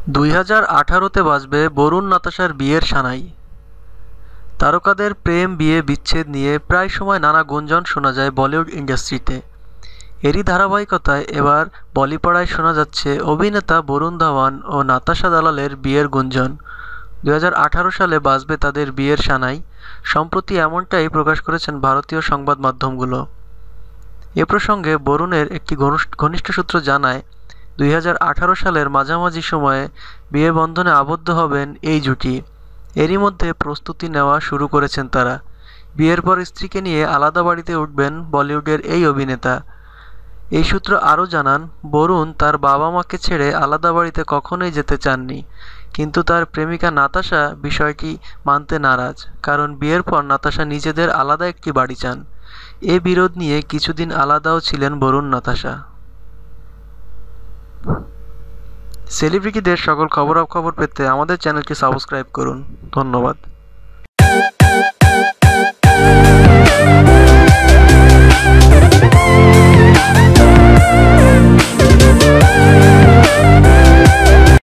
2018-তে বাজবে বরুণ নাতাশার বিয়ের সানাই। তারকাদের প্রেম বিয়ে বিচ্ছেদ নিয়ে প্রায় সময় নানা গুঞ্জন শোনা যায় বলিউড ইন্ডাস্ট্রিতে। এরই ধারাবাহিকতায় এবার বলিপাড়ায় শোনা যাচ্ছে অভিনেতা বরুণ ধাওয়ান ও নাতাশা দালালের বিয়ের গুঞ্জন। 2018 সালে বাজবে তাদের বিয়ের সানাই। সম্প্রতি এমনটাই প্রকাশ করেছেন ভারতীয় সংবাদ মাধ্যমগুলো। এ প্রসঙ্গে বরুণের একটি ঘনিষ্ঠ সূত্র জানায়, 2018 সালের মাঝামাঝি সময়ে বিয়ে বন্ধনে আবদ্ধ হবেন এই জুটি। এরই মধ্যে প্রস্তুতি নেওয়া শুরু করেছেন তারা। বিয়ের পর স্ত্রীকে নিয়ে আলাদা বাড়িতে উঠবেন বলিউডের এই অভিনেতা। এই সূত্র আরও জানান, বরুণ তার বাবা মাকে ছেড়ে আলাদা বাড়িতে কখনোই যেতে চাননি, কিন্তু তার প্রেমিকা নাতাশা বিষয়টি মানতে নারাজ, কারণ বিয়ের পর নাতাশা নিজেদের আলাদা একটি বাড়ি চান। এ বিরোধ নিয়ে কিছুদিন আলাদাও ছিলেন বরুণ নাতাশা। সেলিব্রিটিদের সকল খবরাখবর পেতে আমাদের চ্যানেলটি সাবস্ক্রাইব করুন। ধন্যবাদ।